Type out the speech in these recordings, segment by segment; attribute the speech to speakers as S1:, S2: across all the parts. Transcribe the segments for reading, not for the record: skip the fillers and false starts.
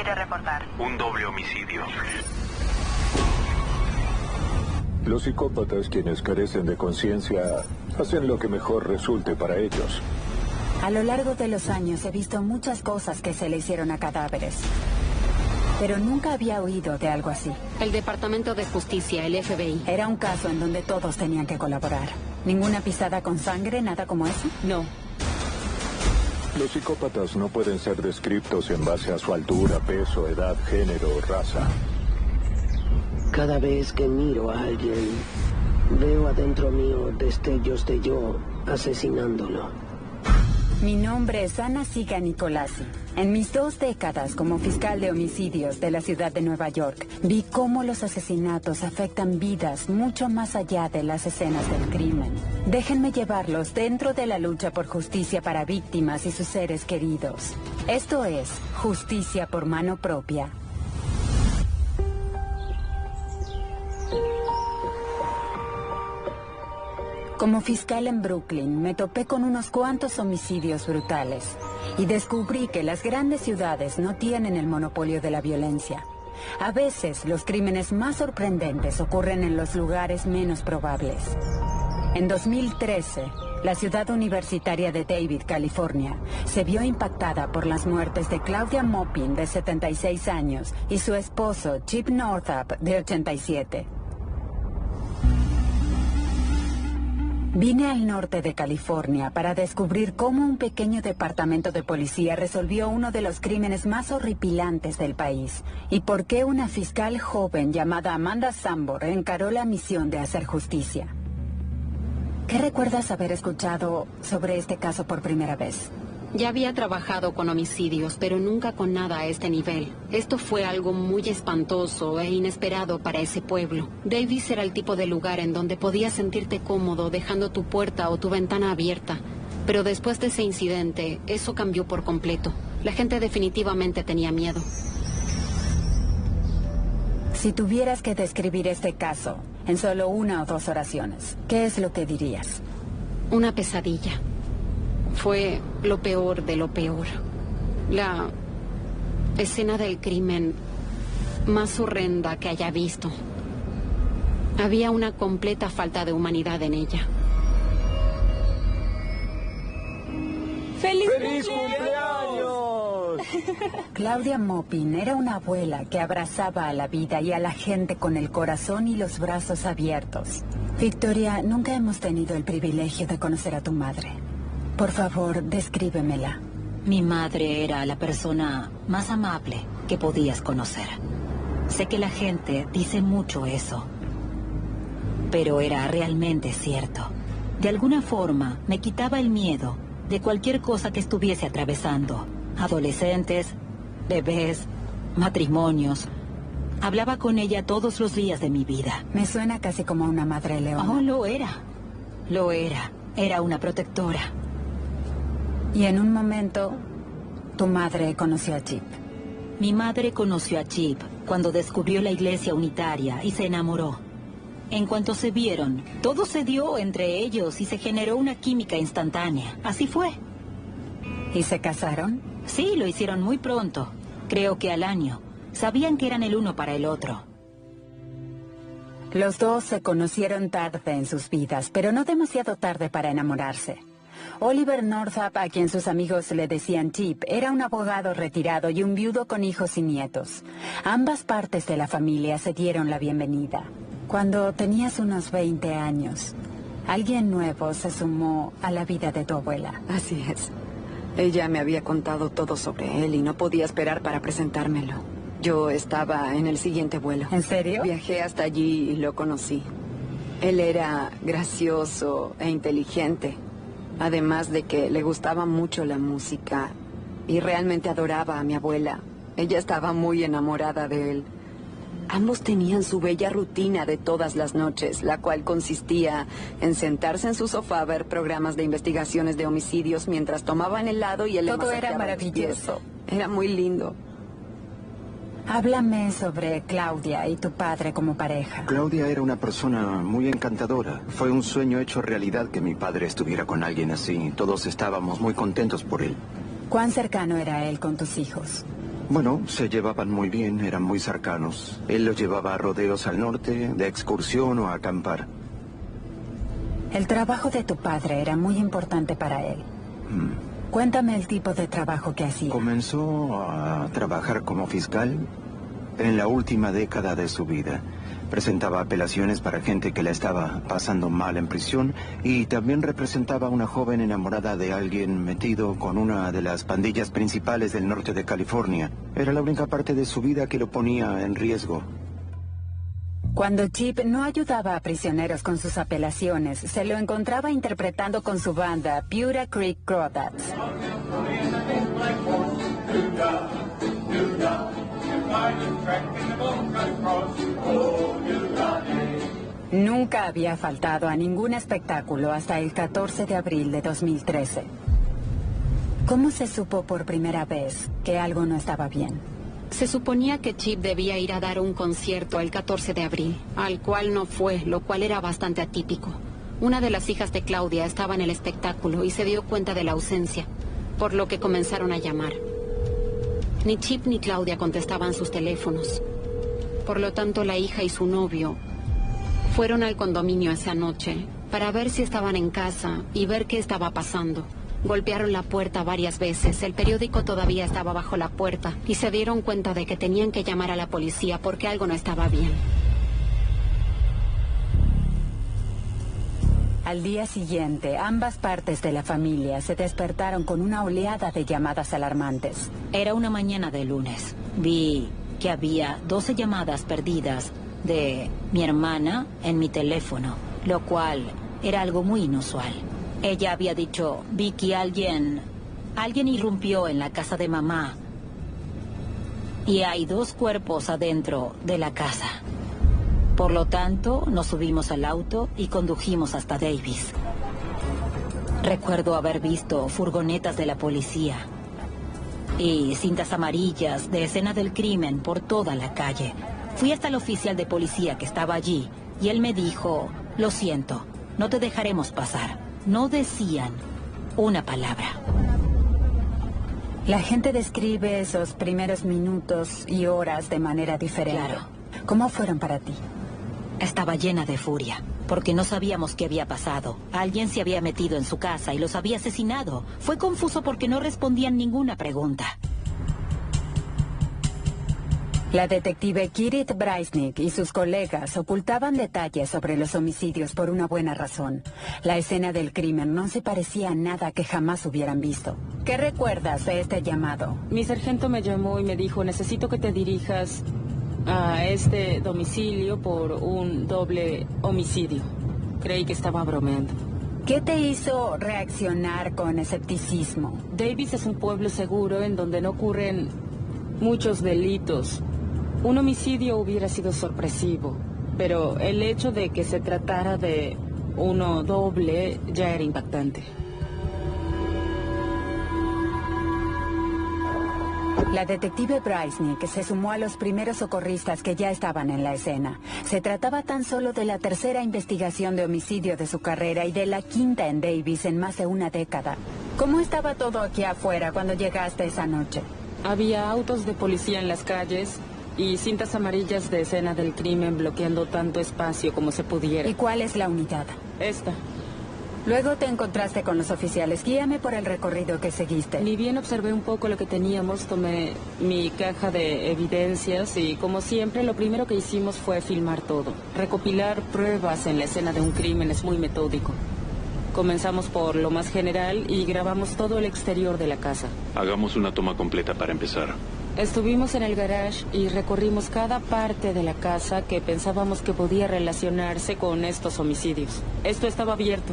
S1: quiere reportar?
S2: Un doble homicidio.
S3: Los psicópatas, quienes carecen de conciencia, hacen lo que mejor resulte para ellos.
S4: A lo largo de los años he visto muchas cosas que se le hicieron a cadáveres. Pero nunca había oído de algo así.
S5: El Departamento de Justicia, el FBI.
S4: Era un caso en donde todos tenían que colaborar. ¿Ninguna pisada con sangre, nada como eso?
S5: No.
S3: Los psicópatas no pueden ser descritos en base a su altura, peso, edad, género o raza.
S6: Cada vez que miro a alguien, veo adentro mío destellos de yo asesinándolo.
S4: Mi nombre es Anna Siga Nicolasi. En mis 2 décadas como fiscal de homicidios de la ciudad de Nueva York, vi cómo los asesinatos afectan vidas mucho más allá de las escenas del crimen. Déjenme llevarlos dentro de la lucha por justicia para víctimas y sus seres queridos. Esto es Justicia por Mano Propia. Como fiscal en Brooklyn, me topé con unos cuantos homicidios brutales y descubrí que las grandes ciudades no tienen el monopolio de la violencia. A veces, los crímenes más sorprendentes ocurren en los lugares menos probables. En 2013, la ciudad universitaria de David, California, se vio impactada por las muertes de Claudia Maupin, de 76 años, y su esposo, Chip Northup, de 87. Vine al norte de California para descubrir cómo un pequeño departamento de policía resolvió uno de los crímenes más horripilantes del país y por qué una fiscal joven llamada Amanda Sambor encaró la misión de hacer justicia. ¿Qué recuerdas haber escuchado sobre este caso por primera vez?
S5: Ya había trabajado con homicidios, pero nunca con nada a este nivel. Esto fue algo muy espantoso e inesperado para ese pueblo. Davis era el tipo de lugar en donde podías sentirte cómodo dejando tu puerta o tu ventana abierta. Pero después de ese incidente, eso cambió por completo. La gente definitivamente tenía miedo.
S4: Si tuvieras que describir este caso en solo 1 o 2 oraciones, ¿qué es lo que dirías?
S5: Una pesadilla. Fue lo peor de lo peor. La escena del crimen más horrenda que haya visto. Había una completa falta de humanidad en ella.
S7: ¡Feliz
S3: cumpleaños!
S4: Claudia Maupin era una abuela que abrazaba a la vida y a la gente con el corazón y los brazos abiertos. Victoria, nunca hemos tenido el privilegio de conocer a tu madre. Por favor, descríbemela.
S8: Mi madre era la persona más amable que podías conocer. Sé que la gente dice mucho eso, pero era realmente cierto. De alguna forma, me quitaba el miedo de cualquier cosa que estuviese atravesando. Adolescentes, bebés, matrimonios. Hablaba con ella todos los días de mi vida.
S4: Me suena casi como una madre leona.
S8: Oh, lo era. Lo era. Era una protectora.
S4: Y en un momento, tu madre conoció a Chip.
S8: Mi madre conoció a Chip cuando descubrió la iglesia unitaria y se enamoró. En cuanto se vieron, todo se dio entre ellos y se generó una química instantánea. Así fue.
S4: ¿Y se casaron?
S8: Sí, lo hicieron muy pronto. Creo que al año. Sabían que eran el uno para el otro.
S4: Los dos se conocieron tarde en sus vidas, pero no demasiado tarde para enamorarse. Oliver Northup, a quien sus amigos le decían Chip, era un abogado retirado y un viudo con hijos y nietos. Ambas partes de la familia se dieron la bienvenida. Cuando tenías unos 20 años, alguien nuevo se sumó a la vida de tu abuela.
S7: Así es. Ella me había contado todo sobre él y no podía esperar para presentármelo. Yo estaba en el siguiente vuelo.
S4: ¿En serio?
S7: Viajé hasta allí y lo conocí. Él era gracioso e inteligente. Además de que le gustaba mucho la música y realmente adoraba a mi abuela. Ella estaba muy enamorada de él. Ambos tenían su bella rutina de todas las noches, la cual consistía en sentarse en su sofá a ver programas de investigaciones de homicidios mientras tomaban helado y él le
S4: Todo era
S7: masajeaba los pies.
S4: maravilloso.
S7: Era muy lindo.
S4: Háblame sobre Claudia y tu padre como pareja.
S9: Claudia era una persona muy encantadora. Fue un sueño hecho realidad que mi padre estuviera con alguien así. Todos estábamos muy contentos por él.
S4: ¿Cuán cercano era él con tus hijos?
S9: Bueno, se llevaban muy bien, eran muy cercanos. Él los llevaba a rodeos al norte, de excursión o a acampar.
S4: El trabajo de tu padre era muy importante para él. Cuéntame el tipo de trabajo que hacía.
S9: Comenzó a trabajar como fiscal en la última década de su vida. Presentaba apelaciones para gente que la estaba pasando mal en prisión y también representaba a una joven enamorada de alguien metido con una de las pandillas principales del norte de California. Era la única parte de su vida que lo ponía en riesgo.
S4: Cuando Chip no ayudaba a prisioneros con sus apelaciones, se lo encontraba interpretando con su banda Buda Creek Crawdads. Nunca había faltado a ningún espectáculo hasta el 14 de abril de 2013. ¿Cómo se supo por primera vez que algo no estaba bien?
S5: Se suponía que Chip debía ir a dar un concierto el 14 de abril, al cual no fue, lo cual era bastante atípico. Una de las hijas de Claudia estaba en el espectáculo y se dio cuenta de la ausencia, por lo que comenzaron a llamar. Ni Chip ni Claudia contestaban sus teléfonos. Por lo tanto, la hija y su novio fueron al condominio esa noche para ver si estaban en casa y ver qué estaba pasando. Golpearon la puerta varias veces, el periódico todavía estaba bajo la puerta y se dieron cuenta de que tenían que llamar a la policía porque algo no estaba bien.
S4: Al día siguiente, ambas partes de la familia se despertaron con una oleada de llamadas alarmantes.
S8: Era una mañana de lunes. Vi que había 12 llamadas perdidas de mi hermana en mi teléfono, lo cual era algo muy inusual. Ella había dicho, vi que alguien irrumpió en la casa de mamá y hay 2 cuerpos adentro de la casa. Por lo tanto, nos subimos al auto y condujimos hasta Davis. Recuerdo haber visto furgonetas de la policía y cintas amarillas de escena del crimen por toda la calle. Fui hasta el oficial de policía que estaba allí y él me dijo, lo siento, no te dejaremos pasar. No decían una palabra.
S4: La gente describe esos primeros minutos y horas de manera diferente.
S8: Claro.
S4: ¿Cómo fueron para ti?
S8: Estaba llena de furia, porque no sabíamos qué había pasado. Alguien se había metido en su casa y los había asesinado. Fue confuso porque no respondían ninguna pregunta.
S4: La detective Kirit Braisnik y sus colegas ocultaban detalles sobre los homicidios por una buena razón. La escena del crimen no se parecía a nada que jamás hubieran visto. ¿Qué recuerdas de este llamado?
S1: Mi sargento me llamó y me dijo, necesito que te dirijas a este domicilio por un doble homicidio. Creí que estaba bromeando.
S4: ¿Qué te hizo reaccionar con escepticismo?
S1: Davis es un pueblo seguro en donde no ocurren muchos delitos. Un homicidio hubiera sido sorpresivo, pero el hecho de que se tratara de uno doble ya era impactante.
S4: La detective Braisnik se sumó a los primeros socorristas que ya estaban en la escena. Se trataba tan solo de la tercera investigación de homicidio de su carrera y de la quinta en Davis en más de una década. ¿Cómo estaba todo aquí afuera cuando llegaste esa noche?
S1: Había autos de policía en las calles y cintas amarillas de escena del crimen bloqueando tanto espacio como se pudiera.
S4: ¿Y cuál es la unidad?
S1: Esta.
S4: Luego te encontraste con los oficiales. Guíame por el recorrido que seguiste.
S1: Ni bien observé un poco lo que teníamos, tomé mi caja de evidencias y, como siempre, lo primero que hicimos fue filmar todo. Recopilar pruebas en la escena de un crimen es muy metódico. Comenzamos por lo más general y grabamos todo el exterior de la casa.
S2: Hagamos una toma completa para empezar.
S1: Estuvimos en el garage y recorrimos cada parte de la casa que pensábamos que podía relacionarse con estos homicidios. Esto estaba abierto.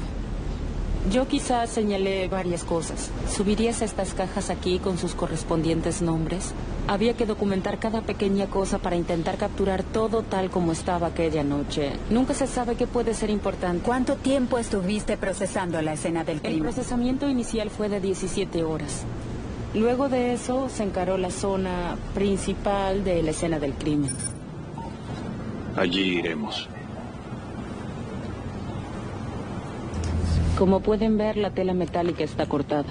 S1: Yo quizás señalé varias cosas. ¿Subirías estas cajas aquí con sus correspondientes nombres? Había que documentar cada pequeña cosa para intentar capturar todo tal como estaba aquella noche. Nunca se sabe qué puede ser importante.
S4: ¿Cuánto tiempo estuviste procesando la escena del crimen?
S1: El procesamiento inicial fue de 17 horas. Luego de eso se encaró la zona principal de la escena del crimen.
S2: Allí iremos.
S1: Como pueden ver, la tela metálica está cortada.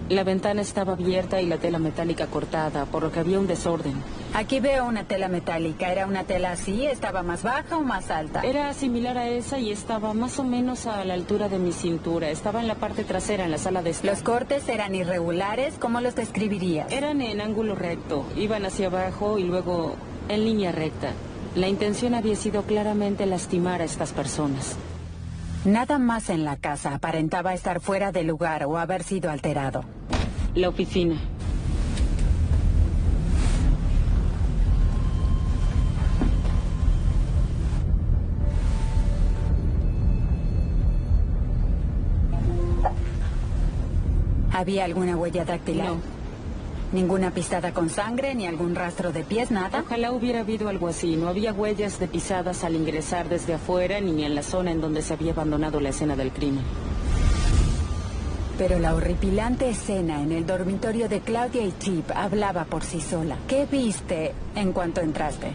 S1: La ventana estaba abierta y la tela metálica cortada, por lo que había un desorden.
S4: Aquí veo una tela metálica. ¿Era una tela así? ¿Estaba más baja o más alta?
S1: Era similar a esa y estaba más o menos a la altura de mi cintura. Estaba en la parte trasera, en la sala de estar.
S4: ¿Los cortes eran irregulares? ¿Cómo los describirías?
S1: Eran en ángulo recto. Iban hacia abajo y luego en línea recta. La intención había sido claramente lastimar a estas personas.
S4: Nada más en la casa aparentaba estar fuera de lugar o haber sido alterado.
S1: La oficina.
S4: ¿Había alguna huella dactilar?
S1: No.
S4: ¿Ninguna pisada con sangre, ni algún rastro de pies, nada?
S1: Ojalá hubiera habido algo así. No había huellas de pisadas al ingresar desde afuera, ni en la zona en donde se había abandonado la escena del crimen.
S4: Pero la horripilante escena en el dormitorio de Claudia y Chip hablaba por sí sola. ¿Qué viste en cuanto entraste?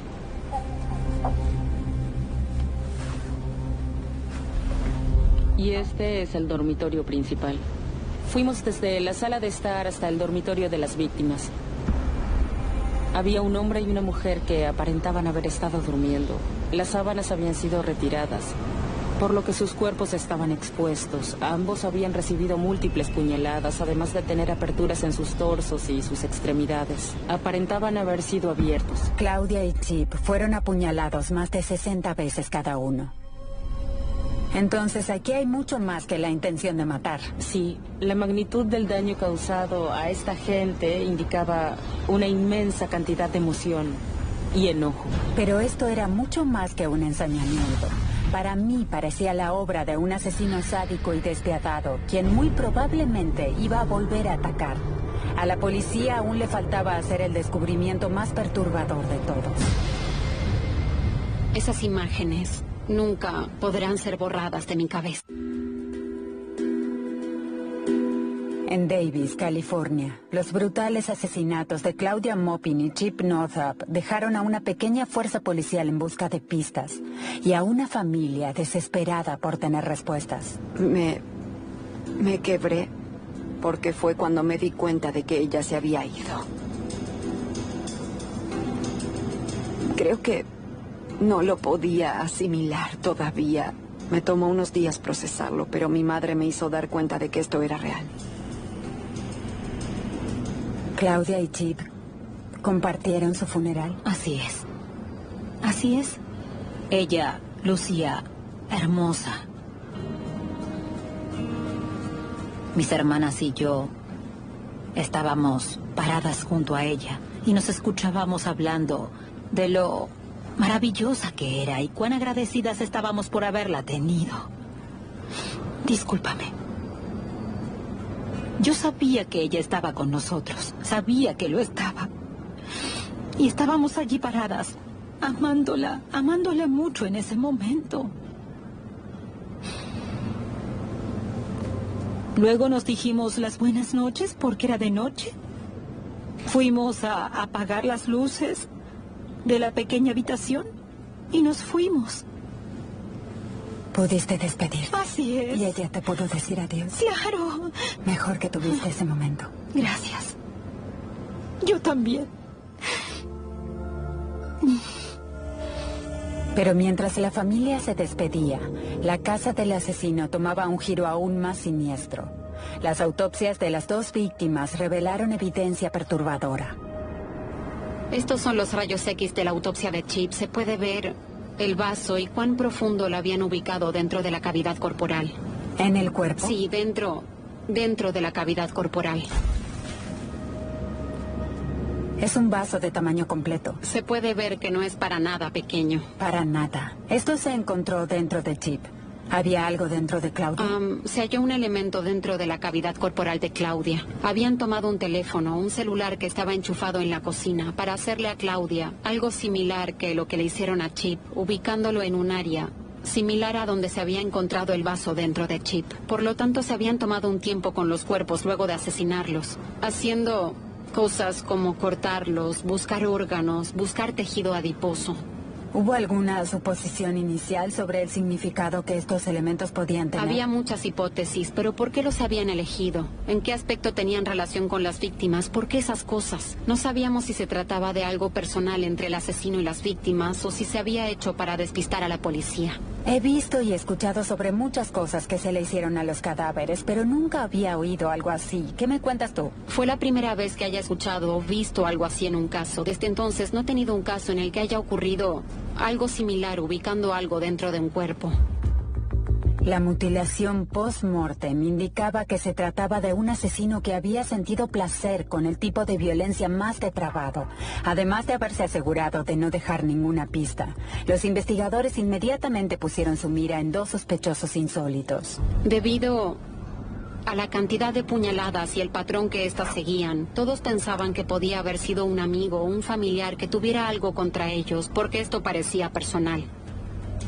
S1: Y este es el dormitorio principal. Fuimos desde la sala de estar hasta el dormitorio de las víctimas. Había un hombre y una mujer que aparentaban haber estado durmiendo. Las sábanas habían sido retiradas, por lo que sus cuerpos estaban expuestos. Ambos habían recibido múltiples puñaladas, además de tener aperturas en sus torsos y sus extremidades. Aparentaban haber sido abiertos.
S4: Claudia y Chip fueron apuñalados más de 60 veces cada uno. Entonces aquí hay mucho más que la intención de matar.
S1: Sí, la magnitud del daño causado a esta gente indicaba una inmensa cantidad de emoción y enojo.
S4: Pero esto era mucho más que un ensañamiento. Para mí parecía la obra de un asesino sádico y despiadado, quien muy probablemente iba a volver a atacar. A la policía aún le faltaba hacer el descubrimiento más perturbador de todos.
S5: Esas imágenes nunca podrán ser borradas de mi cabeza.
S4: En Davis, California, los brutales asesinatos de Claudia Maupin y Chip Northup dejaron a una pequeña fuerza policial en busca de pistas y a una familia desesperada por tener respuestas.
S7: Me quebré porque fue cuando me di cuenta de que ella se había ido. Creo que no lo podía asimilar todavía. Me tomó unos días procesarlo, pero mi madre me hizo dar cuenta de que esto era real.
S4: Claudia y Chip compartieron su funeral.
S8: Así es. Así es. Ella lucía hermosa. Mis hermanas y yo estábamos paradas junto a ella y nos escuchábamos hablando de lo maravillosa que era y cuán agradecidas estábamos por haberla tenido. Discúlpame. Yo sabía que ella estaba con nosotros. Sabía que lo estaba. Y estábamos allí paradas, amándola mucho en ese momento. Luego nos dijimos las buenas noches porque era de noche. Fuimos a apagar las luces de la pequeña habitación y nos fuimos.
S4: Pudiste despedir.
S8: Así es.
S4: Y ella te pudo decir adiós.
S8: Claro.
S4: Mejor que tuviste ese momento.
S8: Gracias. Yo también.
S4: Pero mientras la familia se despedía, la casa del asesino tomaba un giro aún más siniestro. Las autopsias de las dos víctimas revelaron evidencia perturbadora.
S5: Estos son los rayos X de la autopsia de Chip. Se puede ver el vaso y cuán profundo lo habían ubicado dentro de la cavidad corporal.
S4: ¿En el cuerpo?
S5: Sí, dentro de la cavidad corporal.
S4: Es un vaso de tamaño completo.
S5: Se puede ver que no es para nada pequeño.
S4: Para nada. Esto se encontró dentro de Chip. ¿Había algo dentro de Claudia?
S5: Se halló un elemento dentro de la cavidad corporal de Claudia. Habían tomado un teléfono, un celular que estaba enchufado en la cocina, para hacerle a Claudia algo similar que lo que le hicieron a Chip, ubicándolo en un área similar a donde se había encontrado el vaso dentro de Chip. Por lo tanto, se habían tomado un tiempo con los cuerpos luego de asesinarlos, haciendo cosas como cortarlos, buscar órganos, buscar tejido adiposo.
S4: ¿Hubo alguna suposición inicial sobre el significado que estos elementos podían tener?
S5: Había muchas hipótesis, pero ¿por qué los habían elegido? ¿En qué aspecto tenían relación con las víctimas? ¿Por qué esas cosas? No sabíamos si se trataba de algo personal entre el asesino y las víctimas o si se había hecho para despistar a la policía.
S4: He visto y escuchado sobre muchas cosas que se le hicieron a los cadáveres, pero nunca había oído algo así. ¿Qué me cuentas tú?
S5: Fue la primera vez que haya escuchado o visto algo así en un caso. Desde entonces no he tenido un caso en el que haya ocurrido algo similar ubicando algo dentro de un cuerpo.
S4: La mutilación post-mortem indicaba que se trataba de un asesino que había sentido placer con el tipo de violencia más depravado, además de haberse asegurado de no dejar ninguna pista. Los investigadores inmediatamente pusieron su mira en 2 sospechosos insólitos.
S5: Debido a la cantidad de puñaladas y el patrón que éstas seguían, todos pensaban que podía haber sido un amigo o un familiar que tuviera algo contra ellos, porque esto parecía personal.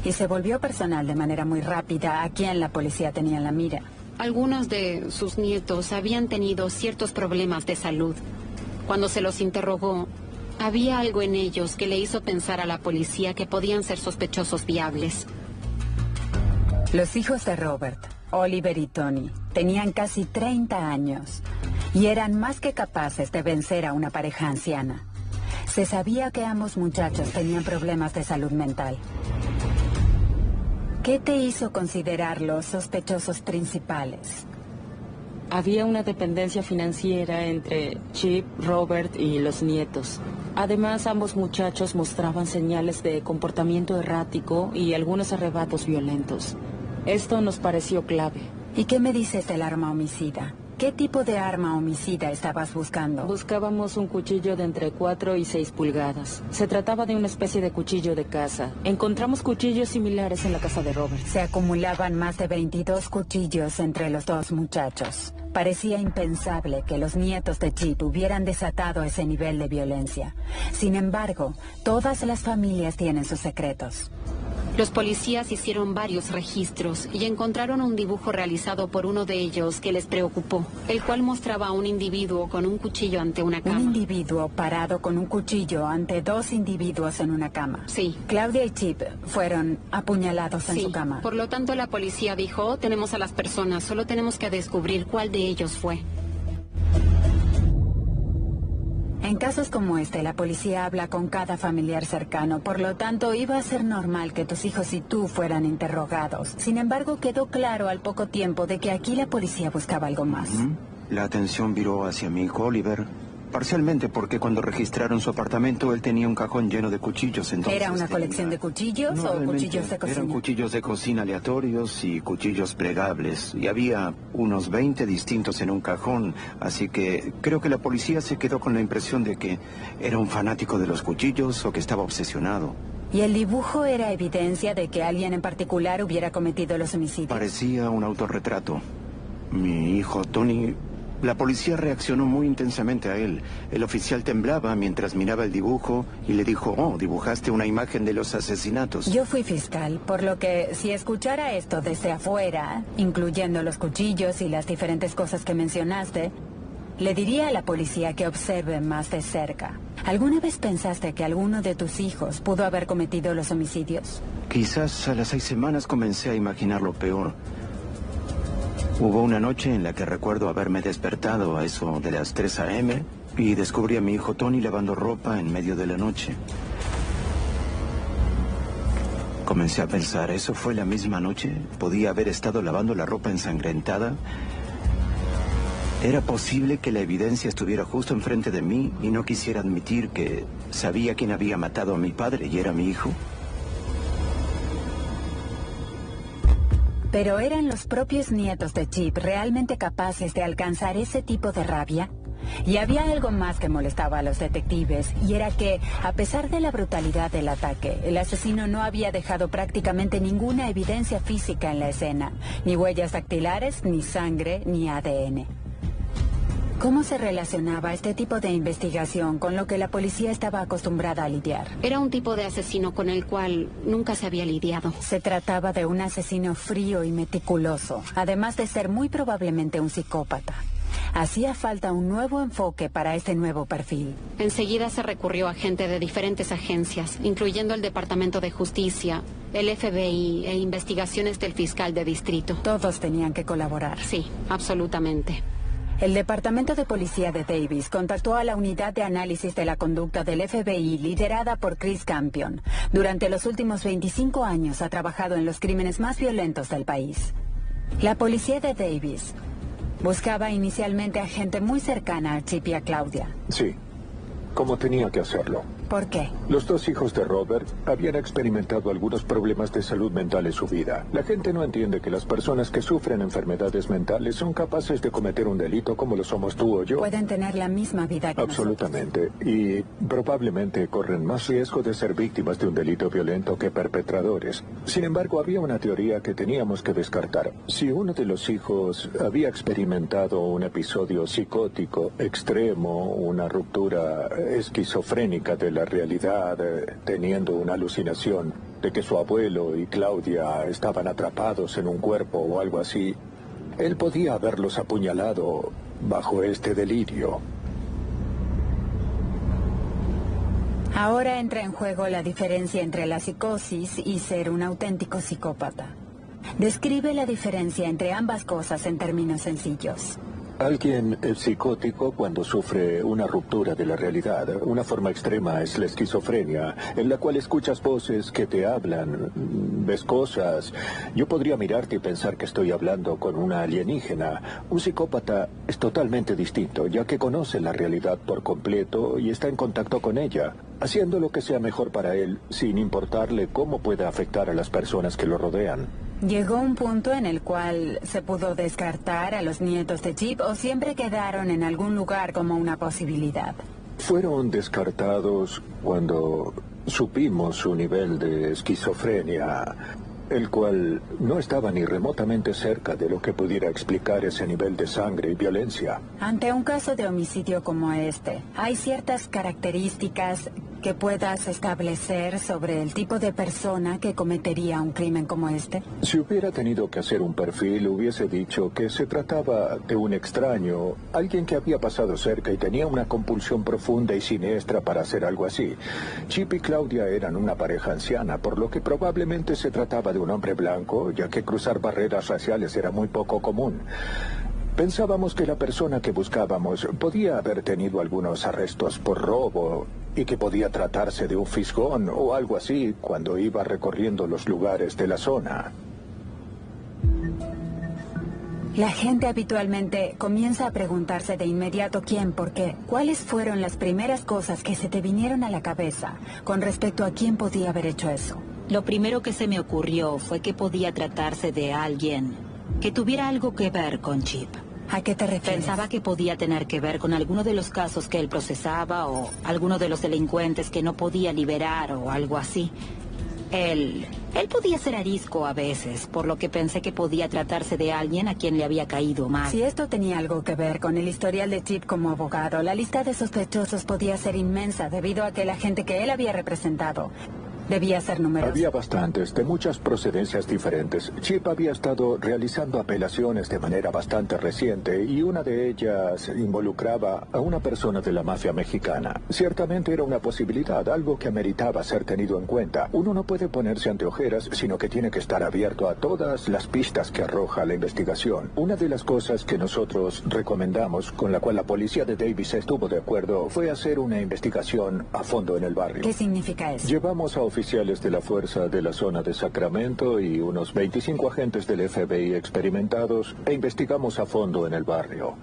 S4: Y se volvió personal de manera muy rápida a quien la policía tenía en la mira.
S5: Algunos de sus nietos habían tenido ciertos problemas de salud. Cuando se los interrogó, había algo en ellos que le hizo pensar a la policía que podían ser sospechosos viables.
S4: Los hijos de Robert, Oliver y Tony, tenían casi 30 años y eran más que capaces de vencer a una pareja anciana. Se sabía que ambos muchachos tenían problemas de salud mental. ¿Qué te hizo considerar los sospechosos principales?
S1: Había una dependencia financiera entre Chip, Robert y los nietos. Además, ambos muchachos mostraban señales de comportamiento errático y algunos arrebatos violentos. Esto nos pareció clave.
S4: ¿Y qué me dices del arma homicida? ¿Qué tipo de arma homicida estabas buscando?
S1: Buscábamos un cuchillo de entre 4 y 6 pulgadas. Se trataba de una especie de cuchillo de caza. Encontramos cuchillos similares en la casa de Robert.
S4: Se acumulaban más de 22 cuchillos entre los 2 muchachos. Parecía impensable que los nietos de Chip hubieran desatado ese nivel de violencia. Sin embargo, todas las familias tienen sus secretos.
S5: Los policías hicieron varios registros y encontraron un dibujo realizado por uno de ellos que les preocupó, el cual mostraba a un individuo con un cuchillo ante una cama.
S4: Un individuo parado con un cuchillo ante 2 individuos en una cama.
S5: Sí.
S4: Claudia y Chip fueron apuñalados en su cama.
S5: Por lo tanto, la policía dijo, tenemos a las personas, solo tenemos que descubrir cuál de ellos fue.
S4: En casos como este, la policía habla con cada familiar cercano, por lo tanto, iba a ser normal que tus hijos y tú fueran interrogados. Sin embargo, quedó claro al poco tiempo de que aquí la policía buscaba algo más.
S9: La atención viró hacia mi hijo Oliver, parcialmente porque cuando registraron su apartamento él tenía un cajón lleno de cuchillos. Entonces
S4: ¿Era una colección de cuchillos o cuchillos de cocina?
S9: Eran cuchillos de cocina aleatorios y cuchillos plegables. Y había unos 20 distintos en un cajón. Así que creo que la policía se quedó con la impresión de que era un fanático de los cuchillos o que estaba obsesionado.
S4: ¿Y el dibujo era evidencia de que alguien en particular hubiera cometido los homicidios?
S9: Parecía un autorretrato. Mi hijo Tony... La policía reaccionó muy intensamente a él. El oficial temblaba mientras miraba el dibujo y le dijo, oh, dibujaste una imagen de los asesinatos.
S4: Yo fui fiscal, por lo que si escuchara esto desde afuera, incluyendo los cuchillos y las diferentes cosas que mencionaste, le diría a la policía que observe más de cerca. ¿Alguna vez pensaste que alguno de tus hijos pudo haber cometido los homicidios?
S9: Quizás a las 6 semanas comencé a imaginar lo peor. Hubo una noche en la que recuerdo haberme despertado a eso de las 3 a.m. y descubrí a mi hijo Tony lavando ropa en medio de la noche. Comencé a pensar, ¿eso fue la misma noche? ¿Podía haber estado lavando la ropa ensangrentada? ¿Era posible que la evidencia estuviera justo enfrente de mí y no quisiera admitir que sabía quién había matado a mi padre y era mi hijo?
S4: ¿Pero eran los propios nietos de Chip realmente capaces de alcanzar ese tipo de rabia? Y había algo más que molestaba a los detectives, y era que, a pesar de la brutalidad del ataque, el asesino no había dejado prácticamente ninguna evidencia física en la escena, ni huellas dactilares, ni sangre, ni ADN. ¿Cómo se relacionaba este tipo de investigación con lo que la policía estaba acostumbrada a lidiar?
S5: Era un tipo de asesino con el cual nunca se había lidiado.
S4: Se trataba de un asesino frío y meticuloso, además de ser muy probablemente un psicópata. Hacía falta un nuevo enfoque para este nuevo perfil.
S5: Enseguida se recurrió a gente de diferentes agencias, incluyendo el Departamento de Justicia, el FBI e investigaciones del fiscal de distrito.
S4: Todos tenían que colaborar.
S5: Sí, absolutamente.
S4: El Departamento de Policía de Davis contactó a la Unidad de Análisis de la Conducta del FBI liderada por Chris Campion. Durante los últimos 25 años ha trabajado en los crímenes más violentos del país. La policía de Davis buscaba inicialmente a gente muy cercana a Chip y a Claudia.
S3: Sí, como tenía que hacerlo.
S4: ¿Por qué?
S3: Los dos hijos de Robert habían experimentado algunos problemas de salud mental en su vida. La gente no entiende que las personas que sufren enfermedades mentales son capaces de cometer un delito como lo somos tú o yo.
S4: Pueden tener la misma vida que
S3: absolutamente.
S4: nosotros.
S3: Y probablemente corren más riesgo de ser víctimas de un delito violento que perpetradores. Sin embargo, había una teoría que teníamos que descartar. Si uno de los hijos había experimentado un episodio psicótico extremo, una ruptura esquizofrénica de la realidad, teniendo una alucinación de que su abuelo y Claudia estaban atrapados en un cuerpo o algo así, él podía haberlos apuñalado bajo este delirio.
S4: Ahora entra en juego la diferencia entre la psicosis y ser un auténtico psicópata. Describe la diferencia entre ambas cosas en términos sencillos.
S3: Alguien es psicótico cuando sufre una ruptura de la realidad. Una forma extrema es la esquizofrenia, en la cual escuchas voces que te hablan, ves cosas. Yo podría mirarte y pensar que estoy hablando con una alienígena. Un psicópata es totalmente distinto, ya que conoce la realidad por completo y está en contacto con ella, haciendo lo que sea mejor para él, sin importarle cómo pueda afectar a las personas que lo rodean.
S4: ¿Llegó un punto en el cual se pudo descartar a los nietos de Chip o siempre quedaron en algún lugar como una posibilidad?
S3: Fueron descartados cuando supimos su nivel de esquizofrenia, el cual no estaba ni remotamente cerca de lo que pudiera explicar ese nivel de sangre y violencia.
S4: Ante un caso de homicidio como este, ¿hay ciertas características que puedas establecer sobre el tipo de persona que cometería un crimen como este?
S3: Si hubiera tenido que hacer un perfil, hubiese dicho que se trataba de un extraño, alguien que había pasado cerca y tenía una compulsión profunda y siniestra para hacer algo así. Chip y Claudia eran una pareja anciana, por lo que probablemente se trataba de un hombre blanco, ya que cruzar barreras raciales era muy poco común. Pensábamos que la persona que buscábamos podía haber tenido algunos arrestos por robo y que podía tratarse de un fisgón o algo así cuando iba recorriendo los lugares de la zona.
S4: La gente habitualmente comienza a preguntarse de inmediato quién, por qué. ¿Cuáles fueron las primeras cosas que se te vinieron a la cabeza con respecto a quién podía haber hecho eso?
S8: Lo primero que se me ocurrió fue que podía tratarse de alguien que tuviera algo que ver con Chip.
S4: ¿A qué te refieres?
S8: Pensaba que podía tener que ver con alguno de los casos que él procesaba o alguno de los delincuentes que no podía liberar o algo así. Él podía ser arisco a veces, por lo que pensé que podía tratarse de alguien a quien le había caído mal.
S4: Si esto tenía algo que ver con el historial de Chip como abogado, la lista de sospechosos podía ser inmensa debido a que la gente que él había representado debía ser numerosa.
S3: Había bastantes, de muchas procedencias diferentes. Chip había estado realizando apelaciones de manera bastante reciente y una de ellas involucraba a una persona de la mafia mexicana. Ciertamente era una posibilidad, algo que ameritaba ser tenido en cuenta. Uno no puede ponerse ante ojeras, sino que tiene que estar abierto a todas las pistas que arroja la investigación. Una de las cosas que nosotros recomendamos, con la cual la policía de Davis estuvo de acuerdo, fue hacer una investigación a fondo en el barrio.
S4: ¿Qué significa eso?
S3: Llevamos a oficiales de la fuerza de la zona de Sacramento y unos 25 agentes del FBI experimentados e investigamos a fondo en el barrio.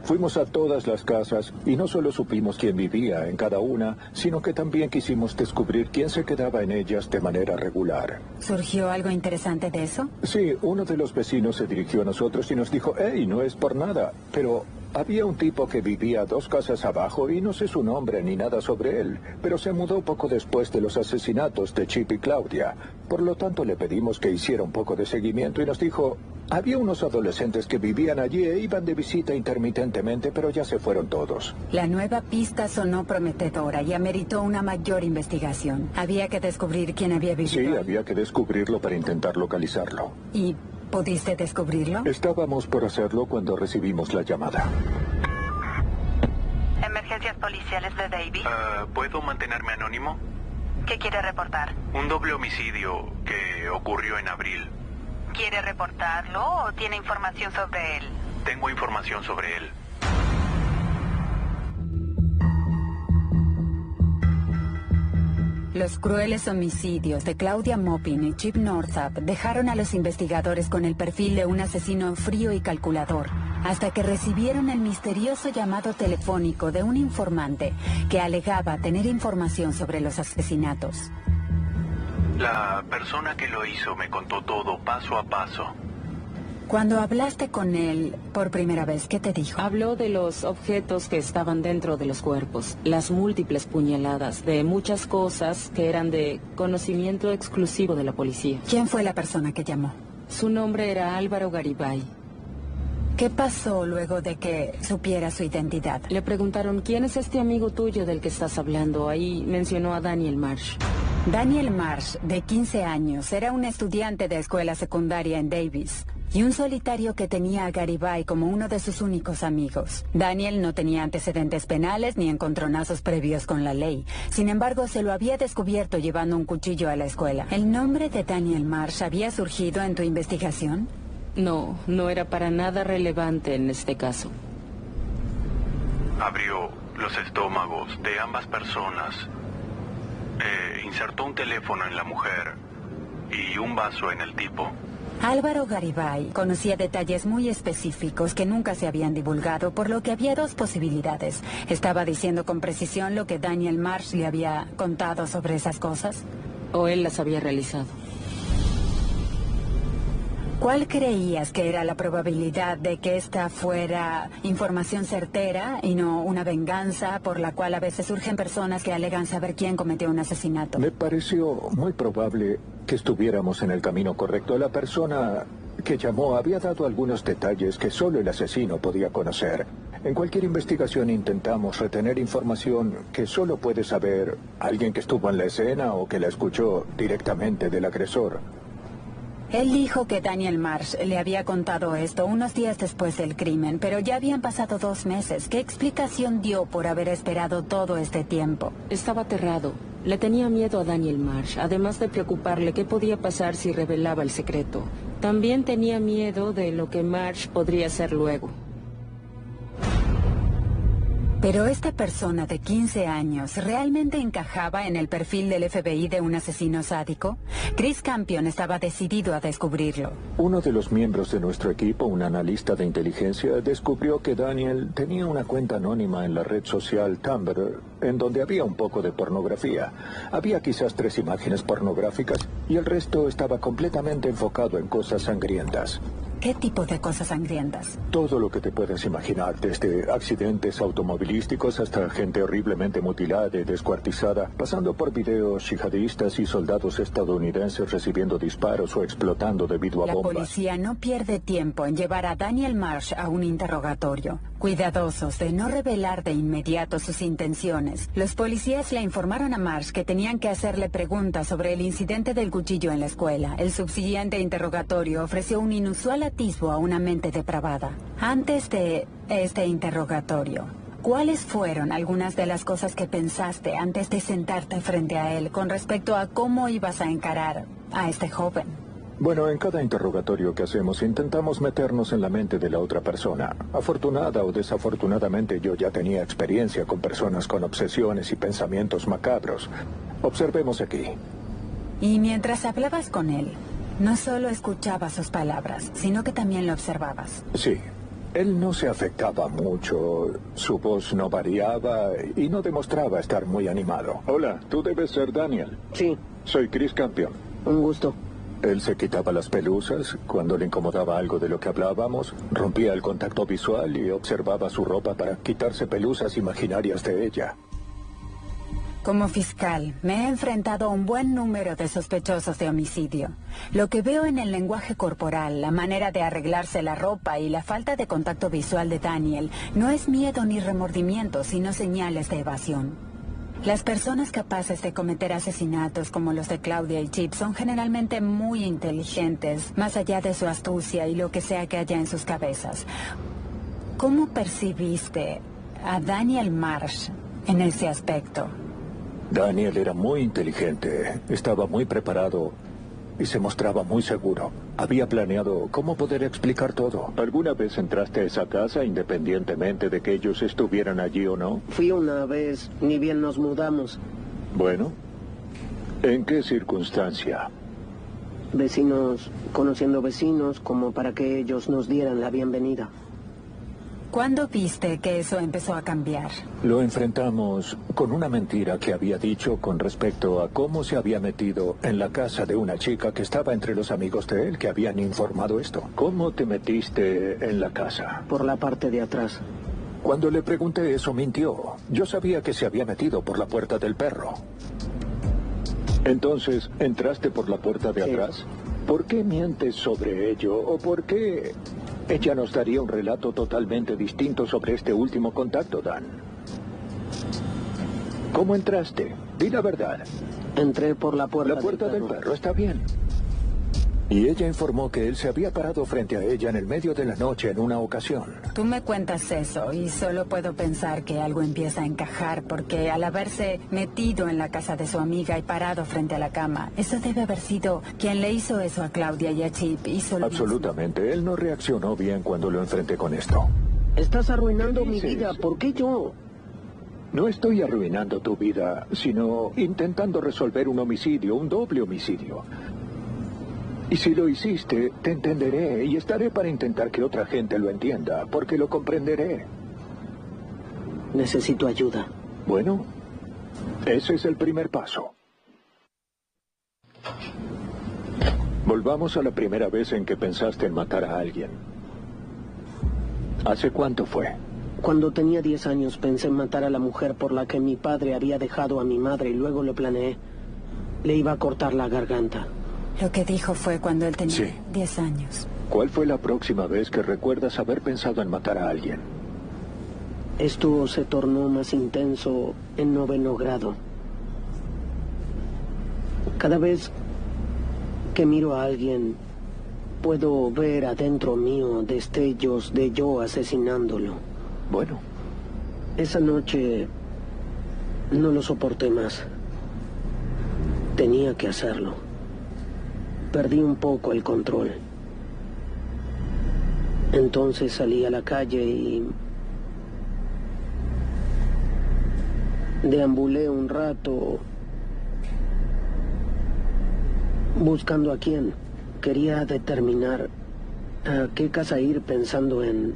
S3: Fuimos a todas las casas y no solo supimos quién vivía en cada una, sino que también quisimos descubrir quién se quedaba en ellas de manera regular.
S4: ¿Surgió algo interesante de eso?
S3: Sí, uno de los vecinos se dirigió a nosotros y nos dijo, «Hey, no es por nada, pero había un tipo que vivía 2 casas abajo y no sé su nombre ni nada sobre él, pero se mudó poco después de los asesinatos de Chip y Claudia. Por lo tanto, le pedimos que hiciera un poco de seguimiento y nos dijo, había unos adolescentes que vivían allí e iban de visita intermitentemente, pero ya se fueron todos».
S4: La nueva pista sonó prometedora y ameritó una mayor investigación. Había que descubrir quién había vivido.
S3: Sí, había que descubrirlo para intentar localizarlo.
S4: ¿Y ¿Pudiste descubrirlo?
S3: Estábamos por hacerlo cuando recibimos la llamada.
S10: Emergencias policiales de Davis.
S9: ¿Puedo mantenerme anónimo?
S10: ¿Qué quiere reportar?
S9: Un doble homicidio que ocurrió en abril.
S10: ¿Quiere reportarlo o tiene información sobre él?
S9: Tengo información sobre él.
S4: Los crueles homicidios de Claudia Maupin y Chip Northup dejaron a los investigadores con el perfil de un asesino frío y calculador, hasta que recibieron el misterioso llamado telefónico de un informante que alegaba tener información sobre los asesinatos.
S9: La persona que lo hizo me contó todo paso a paso.
S4: Cuando hablaste con él por primera vez, ¿qué te dijo?
S1: Habló de los objetos que estaban dentro de los cuerpos, las múltiples puñaladas, de muchas cosas que eran de conocimiento exclusivo de la policía.
S4: ¿Quién fue la persona que llamó?
S1: Su nombre era Álvaro Garibay.
S4: ¿Qué pasó luego de que supiera su identidad?
S1: Le preguntaron, ¿quién es este amigo tuyo del que estás hablando? Ahí mencionó a Daniel Marsh.
S4: Daniel Marsh, de 15 años, era un estudiante de escuela secundaria en Davis y un solitario que tenía a Garibay como uno de sus únicos amigos. Daniel no tenía antecedentes penales ni encontronazos previos con la ley. Sin embargo, se lo había descubierto llevando un cuchillo a la escuela. ¿El nombre de Daniel Marsh había surgido en tu investigación?
S1: No, no era para nada relevante en este caso.
S9: Abrió los estómagos de ambas personas. Insertó un teléfono en la mujer y un vaso en el tipo.
S4: Álvaro Garibay conocía detalles muy específicos que nunca se habían divulgado, por lo que había dos posibilidades. ¿Estaba diciendo con precisión lo que Daniel Marsh le había contado sobre esas cosas?
S1: ¿O él las había realizado?
S4: ¿Cuál creías que era la probabilidad de que esta fuera información certera y no una venganza por la cual a veces surgen personas que alegan saber quién cometió un asesinato?
S3: Me pareció muy probable que estuviéramos en el camino correcto. La persona que llamó había dado algunos detalles que solo el asesino podía conocer. En cualquier investigación intentamos retener información que solo puede saber alguien que estuvo en la escena o que la escuchó directamente del agresor.
S4: Él dijo que Daniel Marsh le había contado esto unos días después del crimen, pero ya habían pasado 2 meses. ¿Qué explicación dio por haber esperado todo este tiempo?
S1: Estaba aterrado. Le tenía miedo a Daniel Marsh, además de preocuparle qué podía pasar si revelaba el secreto. También tenía miedo de lo que Marsh podría hacer luego.
S4: Pero esta persona de 15 años ¿realmente encajaba en el perfil del FBI de un asesino sádico? Chris Campion estaba decidido a descubrirlo.
S3: Uno de los miembros de nuestro equipo, un analista de inteligencia, descubrió que Daniel tenía una cuenta anónima en la red social Tumblr, en donde había un poco de pornografía. Había quizás 3 imágenes pornográficas y el resto estaba completamente enfocado en cosas sangrientas.
S4: ¿Qué tipo de cosas sangrientas?
S3: Todo lo que te puedes imaginar, desde accidentes automovilísticos hasta gente horriblemente mutilada y descuartizada, pasando por videos yihadistas y soldados estadounidenses recibiendo disparos o explotando debido a bombas.
S4: La policía no pierde tiempo en llevar a Daniel Marsh a un interrogatorio. Cuidadosos de no revelar de inmediato sus intenciones, los policías le informaron a Marsh que tenían que hacerle preguntas sobre el incidente del cuchillo en la escuela. El subsiguiente interrogatorio ofreció un inusual atisbo a una mente depravada. Antes de este interrogatorio, ¿cuáles fueron algunas de las cosas que pensaste antes de sentarte frente a él con respecto a cómo ibas a encarar a este joven?
S3: Bueno, en cada interrogatorio que hacemos intentamos meternos en la mente de la otra persona. Afortunada o desafortunadamente yo ya tenía experiencia con personas con obsesiones y pensamientos macabros. Observemos aquí.
S4: Y mientras hablabas con él, no solo escuchabas sus palabras, sino que también lo observabas.
S3: Sí. Él no se afectaba mucho, su voz no variaba y no demostraba estar muy animado. Hola, tú debes ser Daniel.
S6: Sí.
S3: Soy Chris Campion.
S6: Un gusto.
S3: Él se quitaba las pelusas cuando le incomodaba algo de lo que hablábamos, rompía el contacto visual y observaba su ropa para quitarse pelusas imaginarias de ella.
S4: Como fiscal, me he enfrentado a un buen número de sospechosos de homicidio. Lo que veo en el lenguaje corporal, la manera de arreglarse la ropa y la falta de contacto visual de Daniel no es miedo ni remordimiento, sino señales de evasión. Las personas capaces de cometer asesinatos como los de Claudia y Chip son generalmente muy inteligentes, más allá de su astucia y lo que sea que haya en sus cabezas. ¿Cómo percibiste a Daniel Marsh en ese aspecto?
S3: Daniel era muy inteligente, estaba muy preparado y se mostraba muy seguro. Había planeado cómo poder explicar todo. ¿Alguna vez entraste a esa casa independientemente de que ellos estuvieran allí o no?
S6: Fui una vez, ni bien nos mudamos.
S3: Bueno, ¿en qué circunstancia?
S6: Vecinos, conociendo vecinos, como para que ellos nos dieran la bienvenida.
S4: ¿Cuándo viste que eso empezó a cambiar?
S3: Lo enfrentamos con una mentira que había dicho con respecto a cómo se había metido en la casa de una chica que estaba entre los amigos de él que habían informado esto. ¿Cómo te metiste en la casa?
S6: Por la parte de atrás.
S3: Cuando le pregunté eso, mintió. Yo sabía que se había metido por la puerta del perro. Entonces, ¿entraste por la puerta de atrás? ¿Por qué mientes sobre ello? ¿O por qué ella nos daría un relato totalmente distinto sobre este último contacto, Dan? ¿Cómo entraste? Di la verdad.
S6: Entré por la puerta
S3: del perro. Está bien. Y ella informó que él se había parado frente a ella en el medio de la noche en una ocasión.
S4: Tú me cuentas eso y solo puedo pensar que algo empieza a encajar porque al haberse metido en la casa de su amiga y parado frente a la cama, eso debe haber sido quien le hizo eso a Claudia y a Chip. Hizo lo
S3: Absolutamente.
S4: mismo.
S3: Él no reaccionó bien cuando lo enfrenté con esto.
S6: Estás arruinando mi vida. ¿Por qué yo?
S3: No estoy arruinando tu vida, sino intentando resolver un homicidio, un doble homicidio. Y si lo hiciste, te entenderé y estaré para intentar que otra gente lo entienda, porque lo comprenderé.
S6: Necesito ayuda.
S3: Bueno, ese es el primer paso. Volvamos a la primera vez en que pensaste en matar a alguien. ¿Hace cuánto fue?
S6: Cuando tenía 10 años pensé en matar a la mujer por la que mi padre había dejado a mi madre y luego lo planeé. Le iba a cortar la garganta.
S4: Lo que dijo fue cuando él tenía 10 años.
S3: ¿Cuál fue la próxima vez que recuerdas haber pensado en matar a alguien?
S6: Esto se tornó más intenso en 9º grado. Cada vez que miro a alguien, puedo ver adentro mío destellos de yo asesinándolo.
S3: Bueno.
S6: Esa noche no lo soporté más. Tenía que hacerlo. Perdí un poco el control. Entonces salí a la calle y deambulé un rato buscando a quién. Quería determinar a qué casa ir pensando en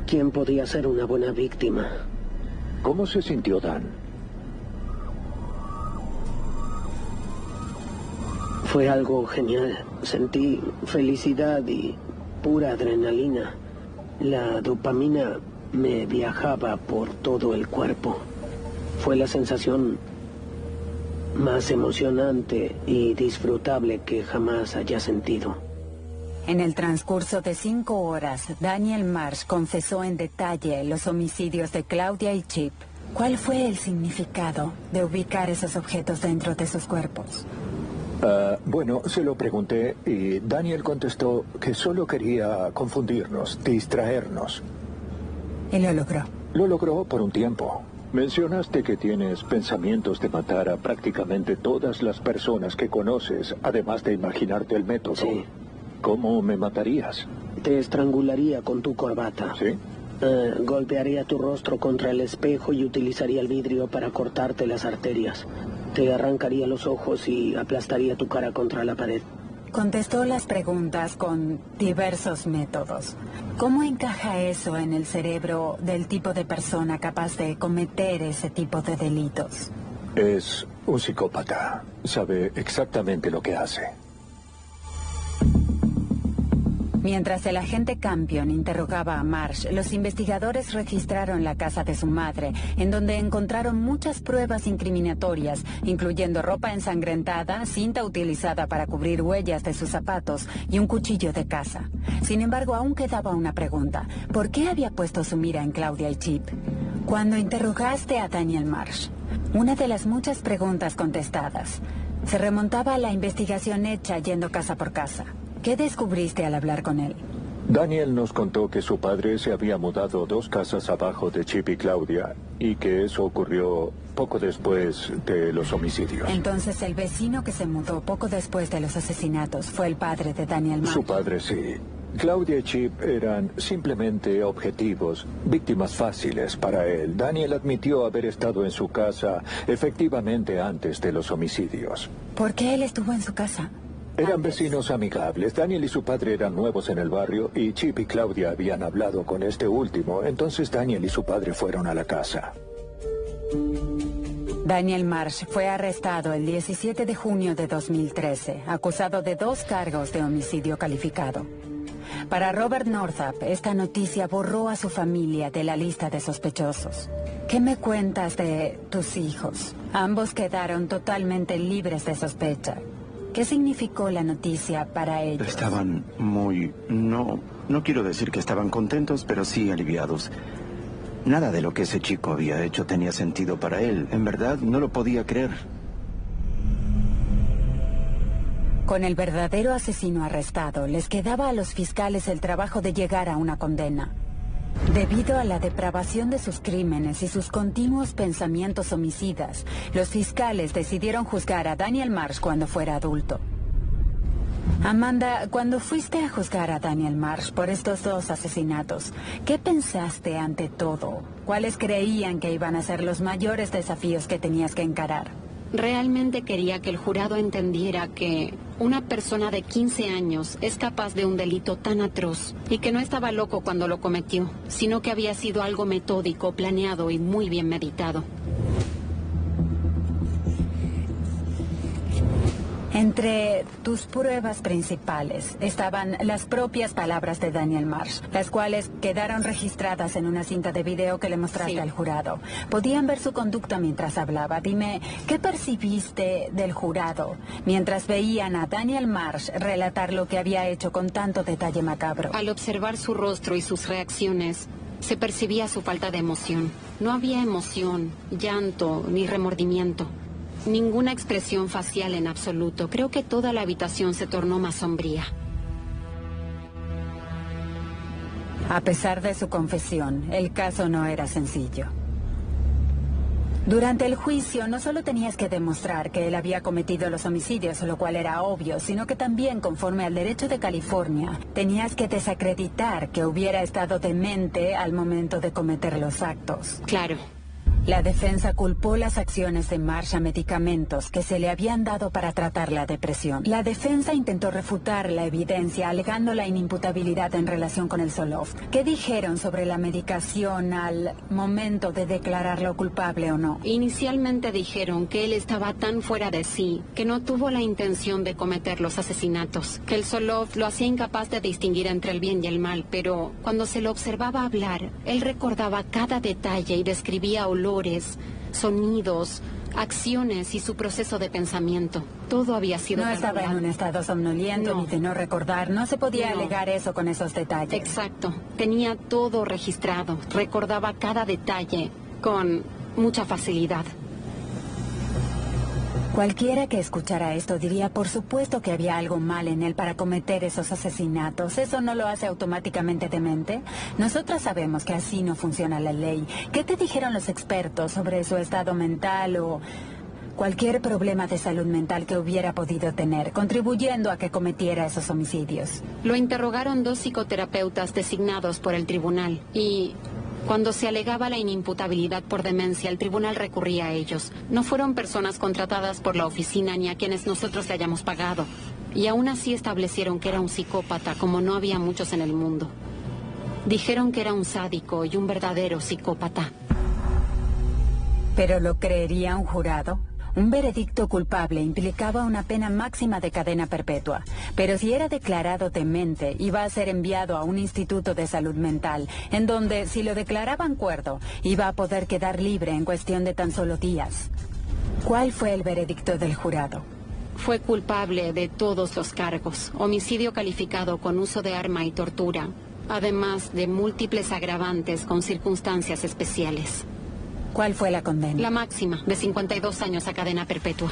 S6: quién podía ser una buena víctima.
S3: ¿Cómo se sintió Dan?
S6: Fue algo genial. Sentí felicidad y pura adrenalina. La dopamina me viajaba por todo el cuerpo. Fue la sensación más emocionante y disfrutable que jamás haya sentido.
S4: En el transcurso de 5 horas, Daniel Marsh confesó en detalle los homicidios de Claudia y Chip. ¿Cuál fue el significado de ubicar esos objetos dentro de sus cuerpos?
S3: Bueno, se lo pregunté y Daniel contestó que solo quería confundirnos, distraernos.
S4: Y lo logró.
S3: Lo logró por un tiempo. Mencionaste que tienes pensamientos de matar a prácticamente todas las personas que conoces, además de imaginarte el método.
S6: Sí.
S3: ¿Cómo me matarías?
S6: Te estrangularía con tu corbata.
S3: ¿Sí?
S6: Golpearía tu rostro contra el espejo y utilizaría el vidrio para cortarte las arterias. Te arrancaría los ojos y aplastaría tu cara contra la pared.
S4: Contestó las preguntas con diversos métodos. ¿Cómo encaja eso en el cerebro del tipo de persona capaz de cometer ese tipo de delitos?
S3: Es un psicópata. Sabe exactamente lo que hace.
S4: Mientras el agente Campion interrogaba a Marsh, los investigadores registraron la casa de su madre, en donde encontraron muchas pruebas incriminatorias, incluyendo ropa ensangrentada, cinta utilizada para cubrir huellas de sus zapatos y un cuchillo de caza. Sin embargo, aún quedaba una pregunta. ¿Por qué había puesto su mira en Claudia y Chip? Cuando interrogaste a Daniel Marsh, Una de las muchas preguntas contestadas se remontaba a la investigación hecha yendo casa por casa. ¿Qué descubriste al hablar con él?
S3: Daniel nos contó que su padre se había mudado 2 casas abajo de Chip y Claudia y que eso ocurrió poco después de los homicidios.
S4: Entonces el vecino que se mudó poco después de los asesinatos fue el padre de Daniel Marsh.
S3: Su padre sí. Claudia y Chip eran simplemente objetivos, víctimas fáciles para él. Daniel admitió haber estado en su casa efectivamente antes de los homicidios.
S4: ¿Por qué él estuvo en su casa?
S3: Eran vecinos amigables. Daniel y su padre eran nuevos en el barrio y Chip y Claudia habían hablado con este último. Entonces Daniel y su padre fueron a la casa.
S4: Daniel Marsh fue arrestado el 17 de junio de 2013, acusado de 2 cargos de homicidio calificado. Para Robert Northup, esta noticia borró a su familia de la lista de sospechosos. ¿Qué me cuentas de tus hijos? Ambos quedaron totalmente libres de sospecha. ¿Qué significó la noticia para ellos?
S9: Estaban muy... No quiero decir que estaban contentos, pero sí aliviados. Nada de lo que ese chico había hecho tenía sentido para él. En verdad, no lo podía creer.
S4: Con el verdadero asesino arrestado, les quedaba a los fiscales el trabajo de llegar a una condena. Debido a la depravación de sus crímenes y sus continuos pensamientos homicidas, los fiscales decidieron juzgar a Daniel Marsh cuando fuera adulto. Amanda, cuando fuiste a juzgar a Daniel Marsh por estos 2 asesinatos, ¿qué pensaste ante todo? ¿Cuáles creían que iban a ser los mayores desafíos que tenías que encarar?
S5: Realmente quería que el jurado entendiera que una persona de 15 años es capaz de un delito tan atroz y que no estaba loco cuando lo cometió, sino que había sido algo metódico, planeado y muy bien meditado.
S4: Entre tus pruebas principales estaban las propias palabras de Daniel Marsh, las cuales quedaron registradas en una cinta de video que le mostraste al jurado. Podían ver su conducta mientras hablaba. Dime, ¿qué percibiste del jurado mientras veían a Daniel Marsh relatar lo que había hecho con tanto detalle macabro?
S5: Al observar su rostro y sus reacciones, se percibía su falta de emoción. No había emoción, llanto ni remordimiento. Ninguna expresión facial en absoluto. Creo que toda la habitación se tornó más sombría.
S4: A pesar de su confesión, el caso no era sencillo. Durante el juicio, no solo tenías que demostrar que él había cometido los homicidios, lo cual era obvio, sino que también, conforme al derecho de California, tenías que desacreditar que hubiera estado demente al momento de cometer los actos.
S5: Claro.
S4: La defensa culpó las acciones de Marsh a medicamentos que se le habían dado para tratar la depresión. La defensa intentó refutar la evidencia alegando la inimputabilidad en relación con el Zoloft. ¿Qué dijeron sobre la medicación al momento de declararlo culpable o no?
S5: Inicialmente dijeron que él estaba tan fuera de sí que no tuvo la intención de cometer los asesinatos, que el Zoloft lo hacía incapaz de distinguir entre el bien y el mal, pero cuando se lo observaba hablar, él recordaba cada detalle y describía olores, sonidos, acciones y su proceso de pensamiento. Todo había sido
S4: No estaba en un estado somnoliento ni de no recordar. No se podía alegar eso con esos detalles.
S5: Exacto. Tenía todo registrado. Recordaba cada detalle con mucha facilidad.
S4: Cualquiera que escuchara esto diría, por supuesto que había algo mal en él para cometer esos asesinatos. ¿Eso no lo hace automáticamente demente? Nosotras sabemos que así no funciona la ley. ¿Qué te dijeron los expertos sobre su estado mental o cualquier problema de salud mental que hubiera podido tener, contribuyendo a que cometiera esos homicidios?
S5: Lo interrogaron 2 psicoterapeutas designados por el tribunal y... cuando se alegaba la inimputabilidad por demencia, el tribunal recurría a ellos. No fueron personas contratadas por la oficina ni a quienes nosotros le hayamos pagado. Y aún así establecieron que era un psicópata, como no había muchos en el mundo. Dijeron que era un sádico y un verdadero psicópata.
S4: ¿Pero lo creería un jurado? Un veredicto culpable implicaba una pena máxima de cadena perpetua, pero si era declarado demente, iba a ser enviado a un instituto de salud mental, en donde, si lo declaraban cuerdo, iba a poder quedar libre en cuestión de tan solo días. ¿Cuál fue el veredicto del jurado?
S5: Fue culpable de todos los cargos, homicidio calificado con uso de arma y tortura, además de múltiples agravantes con circunstancias especiales.
S4: ¿Cuál fue la condena?
S5: La máxima, de 52 años a cadena perpetua.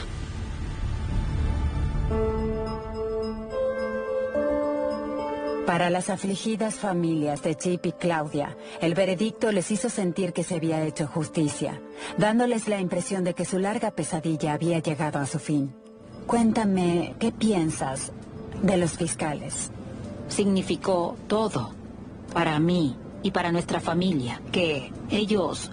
S4: Para las afligidas familias de Chip y Claudia, el veredicto les hizo sentir que se había hecho justicia, dándoles la impresión de que su larga pesadilla había llegado a su fin. Cuéntame, ¿qué piensas de los fiscales?
S8: Significó todo para mí y para nuestra familia, que ellos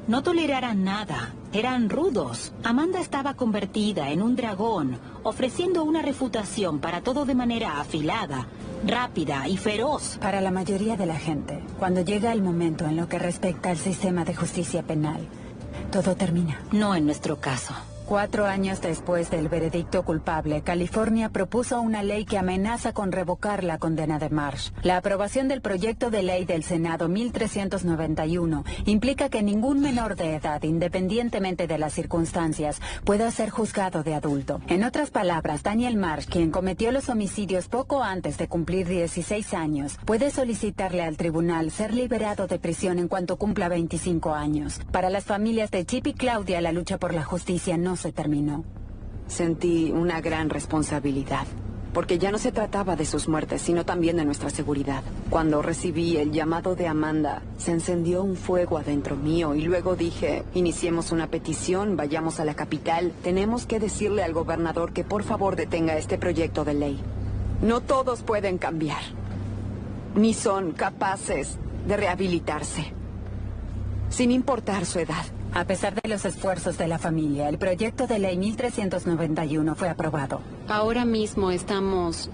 S8: no toleraran nada. Eran rudos. Amanda estaba convertida en un dragón, ofreciendo una refutación para todo de manera afilada, rápida y feroz.
S4: Para la mayoría de la gente, cuando llega el momento en lo que respecta al sistema de justicia penal, todo termina.
S8: No en nuestro caso.
S4: 4 años después del veredicto culpable, California propuso una ley que amenaza con revocar la condena de Marsh. La aprobación del proyecto de ley del Senado 1391 implica que ningún menor de edad, independientemente de las circunstancias, pueda ser juzgado de adulto. En otras palabras, Daniel Marsh, quien cometió los homicidios poco antes de cumplir 16 años, puede solicitarle al tribunal ser liberado de prisión en cuanto cumpla 25 años. Para las familias de Chip y Claudia, la lucha por la justicia no se terminó.
S7: Sentí una gran responsabilidad, porque ya no se trataba de sus muertes, sino también de nuestra seguridad. Cuando recibí el llamado de Amanda, se encendió un fuego adentro mío y luego dije, iniciemos una petición, vayamos a la capital. Tenemos que decirle al gobernador que por favor detenga este proyecto de ley. No todos pueden cambiar, ni son capaces de rehabilitarse, sin importar su edad.
S4: A pesar de los esfuerzos de la familia, el proyecto de ley 1391 fue aprobado.
S5: Ahora mismo estamos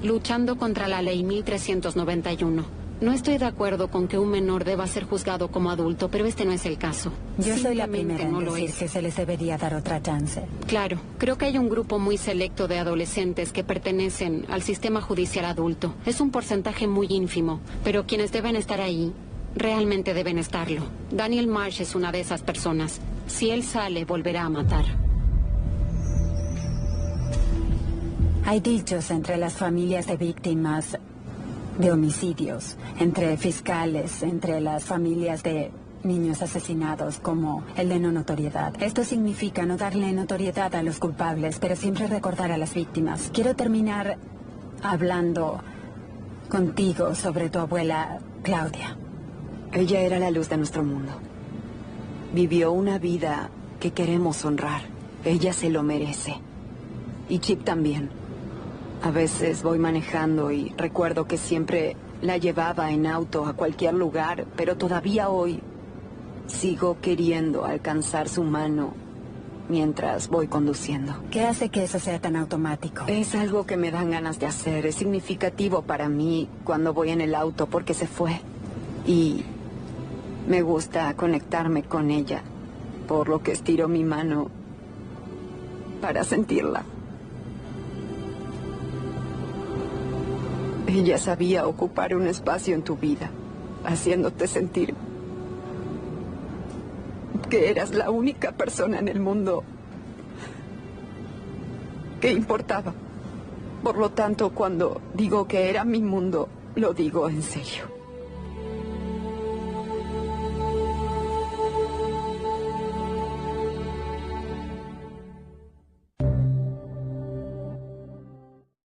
S5: luchando contra la ley 1391. No estoy de acuerdo con que un menor deba ser juzgado como adulto, pero este no es el caso.
S4: Yo soy la
S5: Simplemente
S4: primera en
S5: no lo
S4: decir
S5: es.
S4: que se les debería dar otra chance.
S5: Claro, creo que hay un grupo muy selecto de adolescentes que pertenecen al sistema judicial adulto. Es un porcentaje muy ínfimo, pero quienes deben estar ahí realmente deben estarlo. Daniel Marsh es una de esas personas. Si él sale, volverá a matar.
S4: Hay dichos entre las familias de víctimas de homicidios, entre fiscales, entre las familias de niños asesinados, como el de no notoriedad. Esto significa no darle notoriedad a los culpables, pero siempre recordar a las víctimas. Quiero terminar hablando contigo sobre tu abuela, Claudia.
S7: Ella era la luz de nuestro mundo. Vivió una vida que queremos honrar. Ella se lo merece. Y Chip también. A veces voy manejando y recuerdo que siempre la llevaba en auto a cualquier lugar, pero todavía hoy sigo queriendo alcanzar su mano mientras voy conduciendo.
S4: ¿Qué hace que eso sea tan automático?
S7: Es algo que me dan ganas de hacer. Es significativo para mí cuando voy en el auto porque se fue. Y me gusta conectarme con ella, por lo que estiro mi mano para sentirla. Ella sabía ocupar un espacio en tu vida, haciéndote sentir que eras la única persona en el mundo que importaba. Por lo tanto, cuando digo que era mi mundo, lo digo en serio.